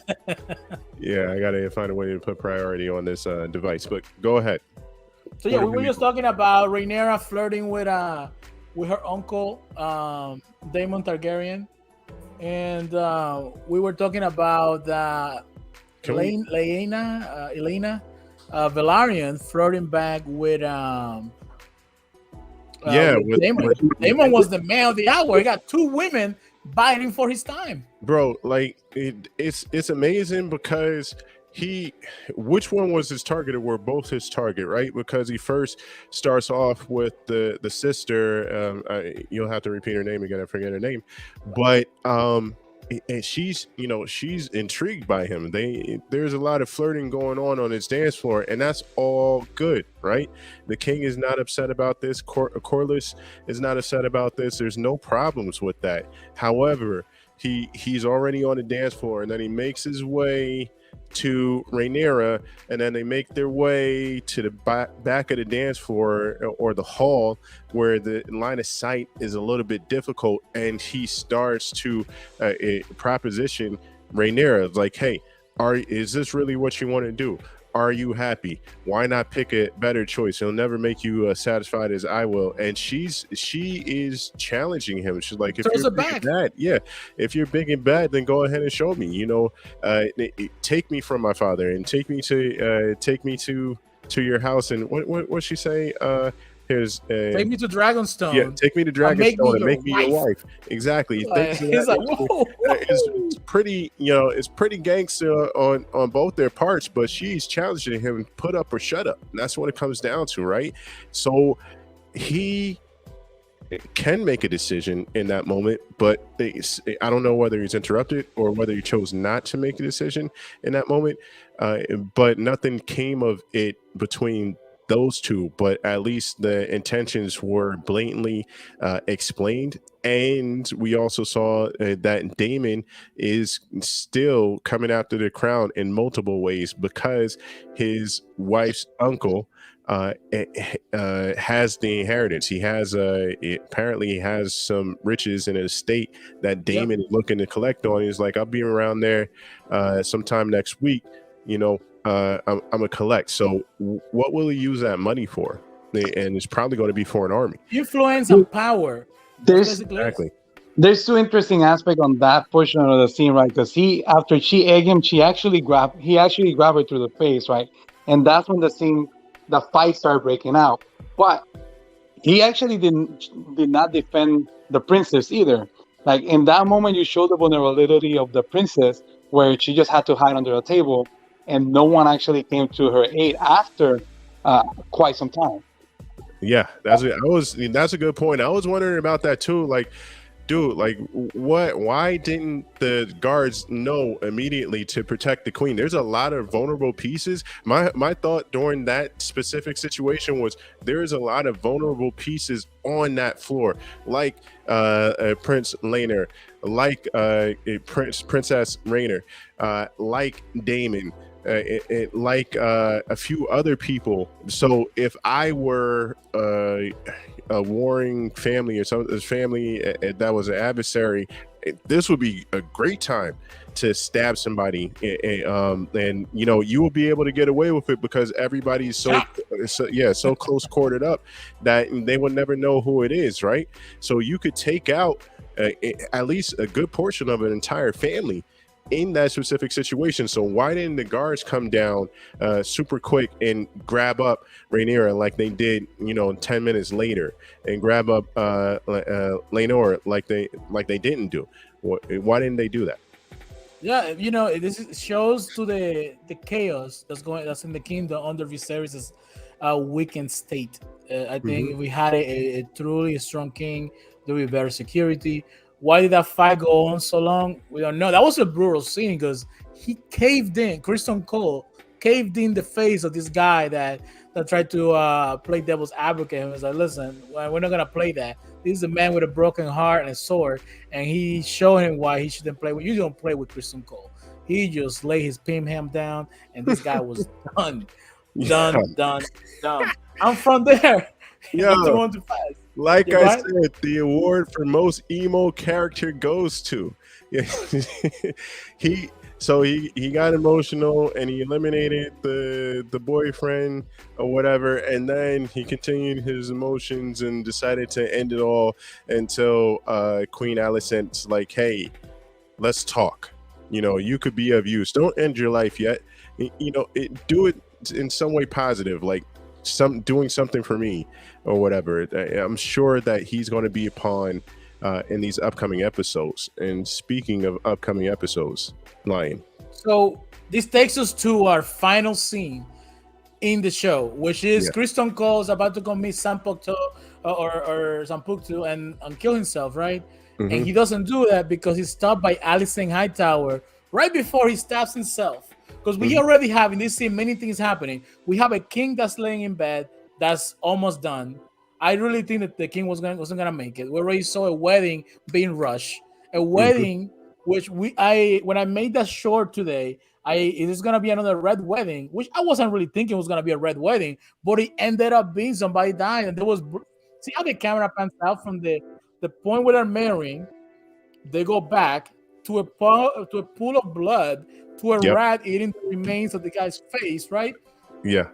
Yeah, I gotta find a way to put priority on this device. But go ahead. So yeah, we were just talking about Rhaenyra flirting with her uncle, Daemon Targaryen, and we were talking about Elena Velaryon flirting back with Daemon. Daemon was the man of the hour. He got 2 women biting for his time, bro. Like it's amazing because which one was his target, or were both his target, right? Because he first starts off with the sister. You'll have to repeat her name again. I forget her name, but and she's intrigued by him. There's a lot of flirting going on his dance floor, and that's all good, right? The king is not upset about this. Corliss is not upset about this. There's no problems with that. However, he's already on the dance floor, and then he makes his way to Rhaenyra, and then they make their way to the back of the dance floor or the hall where the line of sight is a little bit difficult, and he starts to proposition Rhaenyra like, hey, is this really what you want to do? Are you happy? Why not pick a better choice? He'll never make you satisfied as I will. And she is challenging him. She's like, if you're big and bad, if you're big and bad, then go ahead and show me. Take me from my father and take me to your house. And what she say? Take me to Dragonstone. Yeah, take me to Dragonstone and make me your wife. Exactly. He's like, whoa. It's pretty, it's pretty gangster on both their parts, but she's challenging him, put up or shut up. And that's what it comes down to, right? So he can make a decision in that moment, but I don't know whether he's interrupted or whether he chose not to make a decision in that moment. But nothing came of it between those two, but at least the intentions were blatantly explained. And we also saw that Daemon is still coming after the crown in multiple ways because his wife's uncle has the inheritance. He has apparently he has some riches in his estate that Daemon is looking to collect on. He's like, I'll be around there sometime next week. I'm gonna collect. So what will he use that money for? And it's probably going to be for an army. Influence and power. There's 2 interesting aspects on that portion of the scene, right? Because after she egged him, he actually grabbed her through the face, right? And that's when the fight started breaking out. But he actually did not defend the princess either. Like in that moment, you show the vulnerability of the princess, where she just had to hide under a table, and no one actually came to her aid after quite some time. Yeah, that's a good point. I was wondering about that too. Like, dude, like why didn't the guards know immediately to protect the queen? There's a lot of vulnerable pieces. My thought during that specific situation was there's a lot of vulnerable pieces on that floor, like Prince Laenor, like Princess Rhaenyra, like Daemon, like a few other people. So if I were a warring family or some family that was an adversary, this would be a great time to stab somebody, and you will be able to get away with it because everybody's so close corded up that they will never know who it is, right? So you could take out at least a good portion of an entire family in that specific situation. So why didn't the guards come down super quick and grab up Rhaenyra like they did 10 minutes later, and grab up Laenor like they didn't do? Why didn't they do that? Yeah, this shows to the chaos that's in the kingdom under Viserys' weakened state. I think if we had a truly strong king, there would be better security. Why did that fight go on so long? We don't know. That was a brutal scene because he caved in. Kristen Cole caved in the face of this guy that tried to play devil's advocate. And was like, listen, we're not gonna play that. This is a man with a broken heart and a sword, and he showed him why he shouldn't play with. You don't play with Christian Cole. He just laid his pimp ham down, and this guy was done, Yeah, done, done, done. I'm from there. yeah. Not too on too fast. Like You're I right. said, the award for most emo character goes to. Yeah. he he got emotional and he eliminated the boyfriend or whatever, and then he continued his emotions and decided to end it all until Queen Alicent's like, "Hey, let's talk. You know, you could be of use. Don't end your life yet. You know, do it in some way positive, like doing something for me or whatever." I'm sure that he's going to be upon in these upcoming episodes. And speaking of upcoming episodes, Lion. So this takes us to our final scene in the show, which is Yeah. Kristen Cole is about to commit Sampukto or Sampuktu and kill himself, right? And he doesn't do that because he's stopped by Alicent Hightower right before he stabs himself. Because we already have in this scene many things happening. We have a king that's laying in bed that's almost done. I really think that the king wasn't gonna make it. We already saw a wedding being rushed, a wedding which when I made that short today, it is gonna be another red wedding, which I wasn't really thinking was gonna be a red wedding, but it ended up being somebody died, and there was see how the camera pans out from the point where they're marrying, they go back to a pool of blood, to a Yep. rat eating the remains of the guy's face, right? Yeah.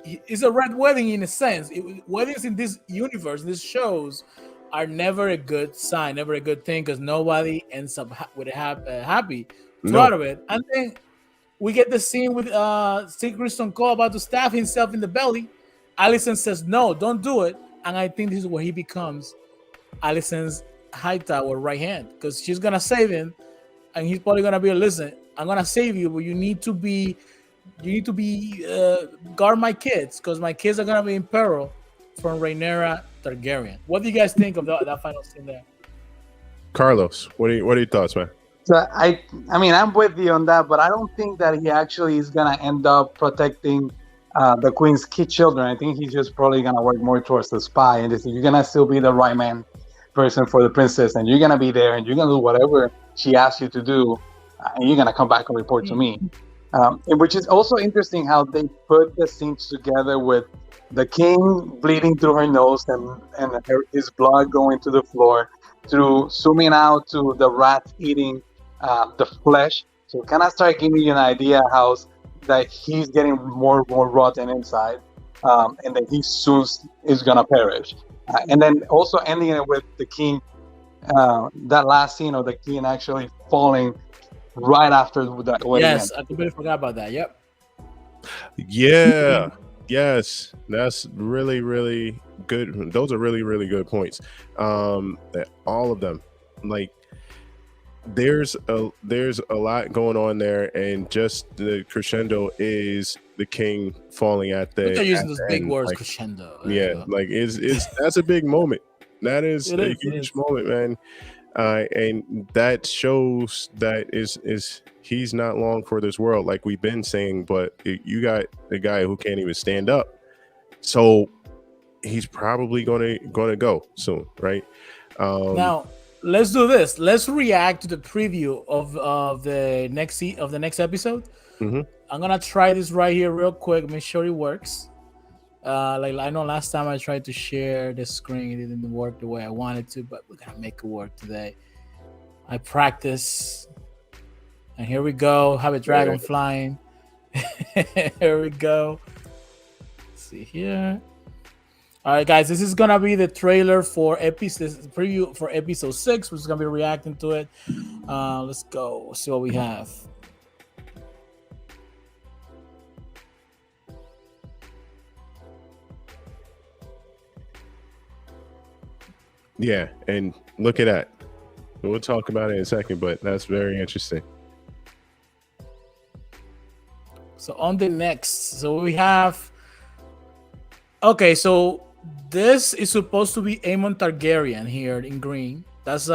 It's a red wedding in a sense. Weddings in this universe, these shows, are never a good sign, never a good thing, because nobody ends up happy No. out of it. And then we get the scene with Kristen Cole about to stab himself in the belly. Alicent says, "No, don't do it." And I think this is where he becomes Alicent's Hightower right hand, because she's gonna save him, and he's probably gonna be, "Listen, I'm gonna save you, but you need to be guard my kids, because my kids are gonna be in peril from Rhaenyra Targaryen." What do you guys think of that final scene there? Carlos, what are your thoughts, man? So I mean, I'm with you on that, but I don't think that he actually is gonna end up protecting the queen's kid children. I think he's just probably gonna work more towards the spy, and you're gonna still be the right man person for the princess, and you're gonna be there, and you're gonna do whatever she asks you to do, and you're gonna come back and report to me. And which is also interesting how they put the scenes together with the king bleeding through her nose and his blood going to the floor, through zooming out to the rat eating the flesh. So kind of start giving you an idea how that he's getting more rotten inside, and that he soon is gonna perish. And then also ending it with the king, that last scene of the king actually falling right after that wedding. Yes, I completely forgot about that. Yep. Yeah. Yes, that's really, really good. Those are really, really good points. All of them. Like, there's a lot going on there, and just the crescendo is the king falling at the. They're using those big end. words, Like, crescendo. yeah, like is that's a big moment. That is It a is, it huge is. moment, man. And that shows that is he's not long for this world, like we've been saying. But you got a guy who can't even stand up, so he's probably gonna go soon, right? Now let's do this. Let's react to the preview of the next episode. Mhm. I'm gonna try this right here real quick. Make sure it works. Like I know last time I tried to share the screen, it didn't work the way I wanted to, but we're gonna make it work today. I practice, and here we go. Have a dragon flying. Here we go. Let's see here. All right, guys, this is gonna be the trailer for preview for episode 6. We're just gonna be reacting to it. Let's go. See what we have. Yeah, and look at that. We'll talk about it in a second, but that's very interesting. So on the next, so we have. Okay, so this is supposed to be Aemon Targaryen here in green. That's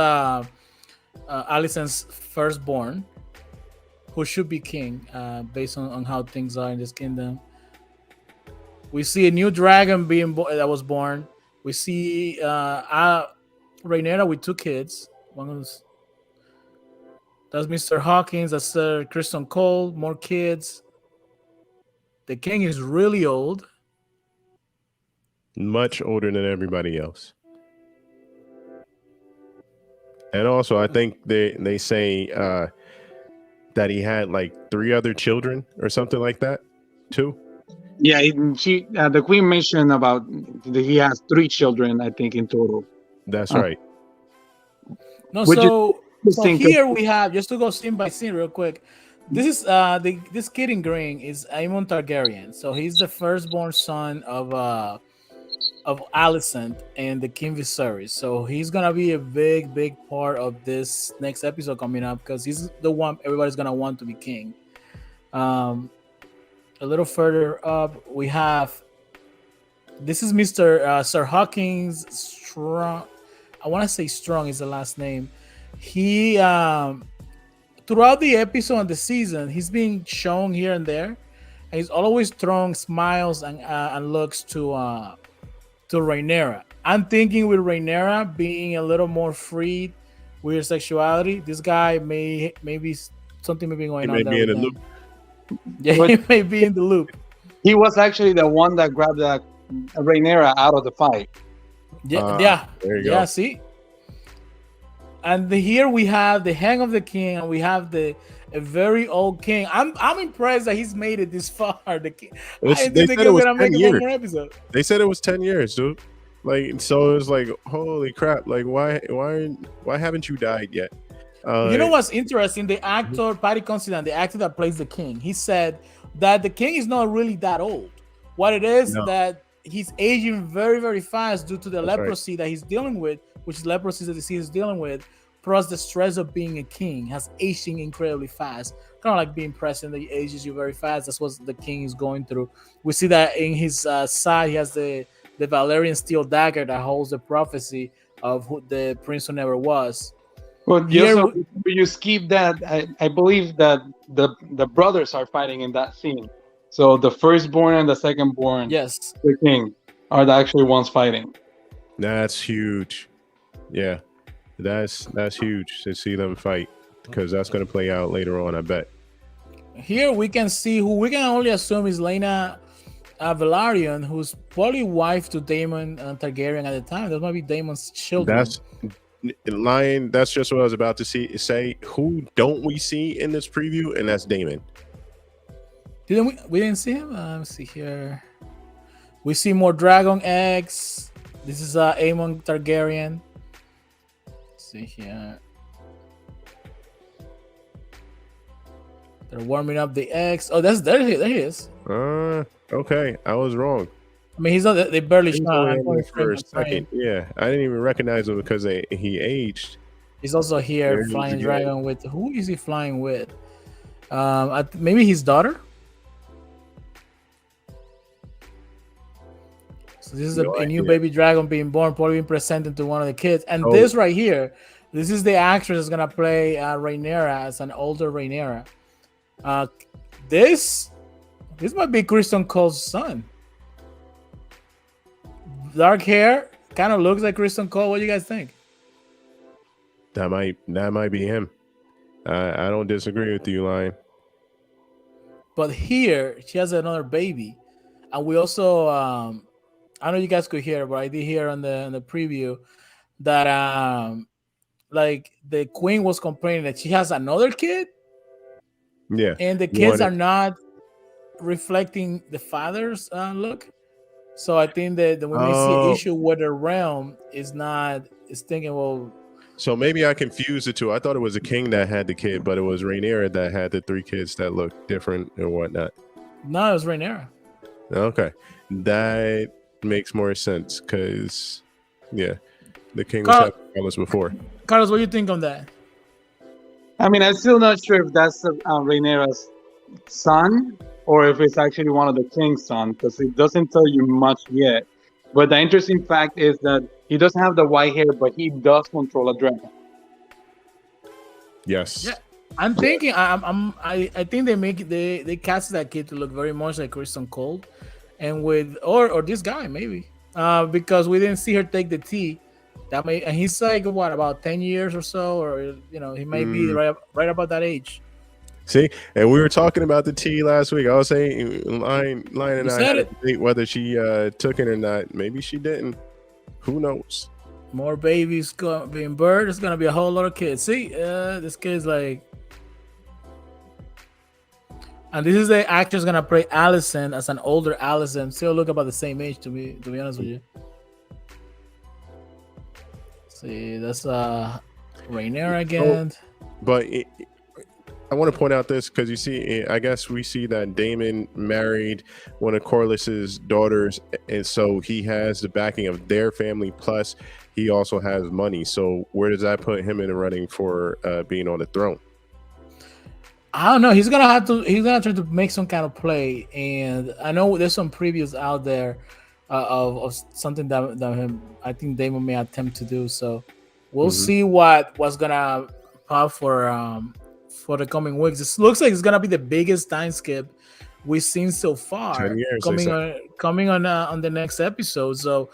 Alicent's firstborn, who should be king, based on how things are in this kingdom. We see a new dragon that was born. We see Rhaenyra with 2 kids. That's Mr. Hawkins. That's Sir Kristen Cole. More kids. The king is really old. Much older than everybody else. And also, I think they say that he had like 3 other children or something like that, too. Yeah, the queen mentioned about that he has 3 children, I think, in total. That's right. No, so here we have, just to go scene by scene real quick. This is this kid in green is Aemon Targaryen. So he's the firstborn son of Alicent and the King Viserys. So he's gonna be a big part of this next episode coming up because he's the one everybody's gonna want to be king. A little further up, we have this is Mr. Sir Hawkins Strong. I want to say Strong is the last name. He throughout the episode and the season, he's being shown here and there. And he's always throwing smiles and looks to Rhaenyra. I'm thinking with Rhaenyra being a little more free with her sexuality, this guy maybe something may be going on. Maybe in a loop. Yeah, he may be in the loop. He was actually the one that grabbed Rhaenyra out of the fight. Yeah. There you go. See, and here we have the Hang of the King, and we have a very old king. I'm impressed that he's made it this far. The king. I didn't think they were gonna make one more episode. They said it was 10 years, dude. Like, so it was like, holy crap! Like, why haven't you died yet? You know what's interesting? The actor Paddy Considine, the actor that plays the king, he said that the king is not really that old. What it is that he's aging very, very fast due to the leprosy that he's dealing with, which is leprosy that he's dealing with, plus the stress of being a king, has aging incredibly fast. Kind of like being president, that ages you very fast. That's what the king is going through. We see that in his side, he has the Valerian steel dagger that holds the prophecy of who the prince who never was. But you skip that. I believe that the brothers are fighting in that scene. So the firstborn and the secondborn, yes, the king, are the actually ones fighting. That's huge. Yeah, that's huge to see them fight because that's going to play out later on, I bet. Here we can see who we can only assume is Lena Velaryon, who's probably wife to Daemon Targaryen at the time. That might be Daemon's children. That's just what I was about to say. Who don't we see in this preview? And that's Daemon. We didn't see him? Let's see here. We see more dragon eggs. This is Aemon Targaryen. Let's see here. They're warming up the eggs. Oh, there he is. Okay. I was wrong. I mean, he's not. They barely shot for a second. Yeah, I didn't even recognize him because he aged. He's also here flying dragon with. Who is he flying with? Maybe his daughter. So this is a new baby dragon being born, probably being presented to one of the kids. And this right here, this is the actress that's gonna play Rhaenyra as an older Rhaenyra. This might be Kristen Cole's son. Dark hair, kind of looks like Kristen Cole. What do you guys think? That might be him. I don't disagree with you, Lion. But here she has another baby, and we also I don't know if you guys could hear, but I did hear on the preview that like the queen was complaining that she has another kid. Yeah, and the kids are not reflecting the father's look. So I think that we may see an issue where the realm is thinking, well. So maybe I confused the two. I thought it was a king that had the kid, but it was Rhaenyra that had the 3 kids that looked different and whatnot. No, it was Rhaenyra. Okay, that makes more sense because, yeah, the king was having Carlos before. Carlos, what do you think on that? I mean, I'm still not sure if that's Rhaenyra's son or if it's actually one of the king's sons, because it doesn't tell you much yet. But the interesting fact is that he doesn't have the white hair, but he does control a dragon. Yes. Yeah, I'm thinking. I think they cast that kid to look very much like Kristen Cole, and with or this guy maybe. because we didn't see her take the tea. That may, and he's like what, about 10 years or so, or he may be right about that age. See, and we were talking about the tea last week. I was saying, Lion and I had a debate whether she took it or not. Maybe she didn't. Who knows? More babies being birthed. It's gonna be a whole lot of kids. See, this kid's like, and this is the actor's gonna play Allison as an older Allison. Still look about the same age to me. To be honest with you. See, that's Rainier again. But I want to point out this because you see, I guess we see that Damon married one of Corliss's daughters, and so he has the backing of their family. Plus, he also has money. So where does that put him in the running for being on the throne? I don't know. He's gonna try to make some kind of play, and I know there's some previews out there of something that I think Damon may attempt to do. So we'll see what's gonna pop for the coming weeks. It looks like it's gonna be the biggest time skip we've seen so far. 10 years, coming on the next episode. So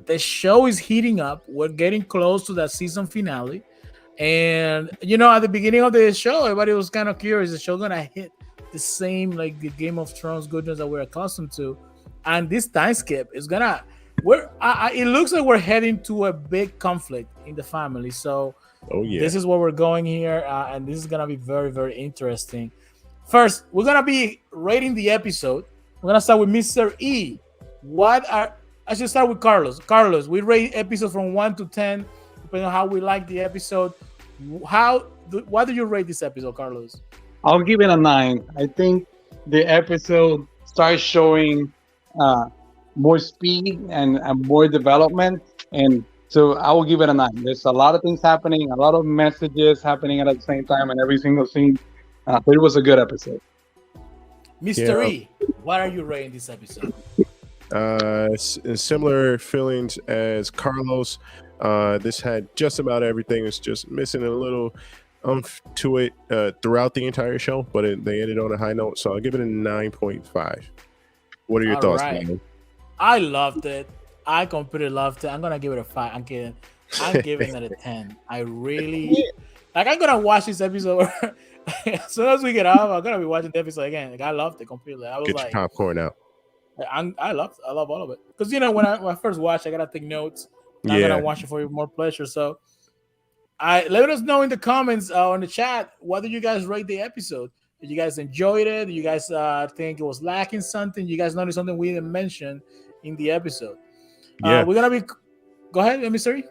the show is heating up. We're getting close to that season finale, and at the beginning of the show, everybody was kind of curious: is the show gonna hit the same like the Game of Thrones goodness that we're accustomed to? And this time skip is gonna. It looks like we're heading to a big conflict in the family. So. Oh yeah, this is where we're going here, and this is gonna be very, very interesting. First, we're gonna be rating the episode. We're gonna start with Mr. E. I should start with Carlos. Carlos, we rate episodes from 1 to 10, depending on how we like the episode. What do you rate this episode, Carlos? I'll give it a 9. I think the episode starts showing more speed and more development, and so I will give it a 9. There's a lot of things happening, a lot of messages happening at the same time in every single scene. But it was a good episode. Mr. E, what are you rating this episode? Similar feelings as Carlos. This had just about everything. It's just missing a little to it throughout the entire show, but they ended on a high note. So I'll give it a 9.5. What are your thoughts, man? I loved it. I completely loved it. I'm gonna give it a 5. I'm kidding. I'm giving it a 10. I really I'm gonna watch this episode. As soon as we get off, I'm gonna be watching the episode again. I loved it completely. I was get your popcorn out. I love all of it because when I first watched, I gotta take notes. I'm gonna watch it for more pleasure. So, let us know in the comments on the chat, what did you guys rate the episode? Did you guys enjoyed it? Did you guys think it was lacking something? You guys noticed something we didn't mention in the episode? We're gonna be. Go ahead, Mr. E.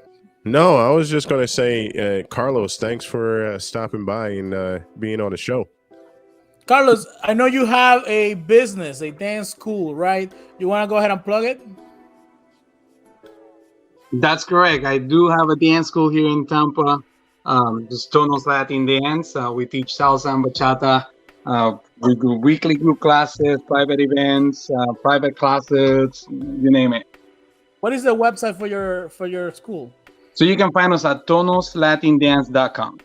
No, I was just gonna say, Carlos, thanks for stopping by and being on the show. Carlos, I know you have a business, a dance school, right? You want to go ahead and plug it? That's correct. I do have a dance school here in Tampa. Just Tonos Latin Dance. We teach salsa and bachata. We do weekly group classes, private events, private classes, you name it. What is the website for your school? So you can find us at tonoslatindance.com.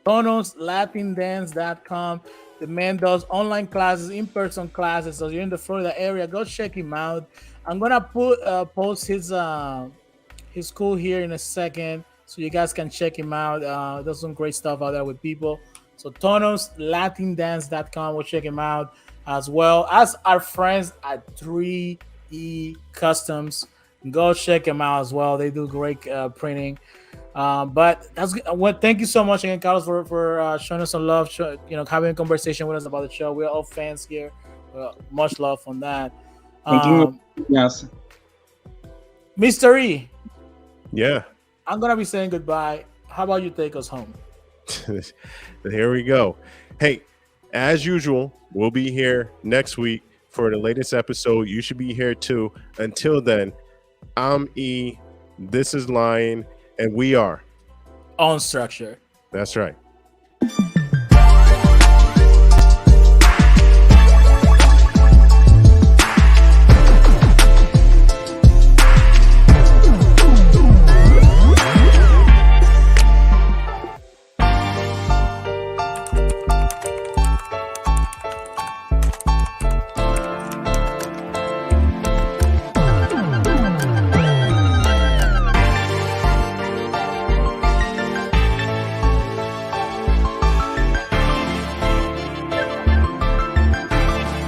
tonoslatindance.com. The man does online classes, in-person classes. So you're in the Florida area, go check him out. I'm gonna post his school here in a second, so you guys can check him out. Does some great stuff out there with people. So tonoslatindance.com. We'll check him out, as well as our friends at 3E Customs. Go check them out as well. They do great printing. But that's thank you so much again, Carlos, for showing us some love. Having a conversation with us about the show. We're all fans here. Much love on that. Thank you. Yes, Mr. E. Yeah, I'm gonna be saying goodbye. How about you take us home? Here we go. Hey, as usual, we'll be here next week for the latest episode. You should be here too. Until then, I'm E. This is Lion. And we are On Structure. That's right.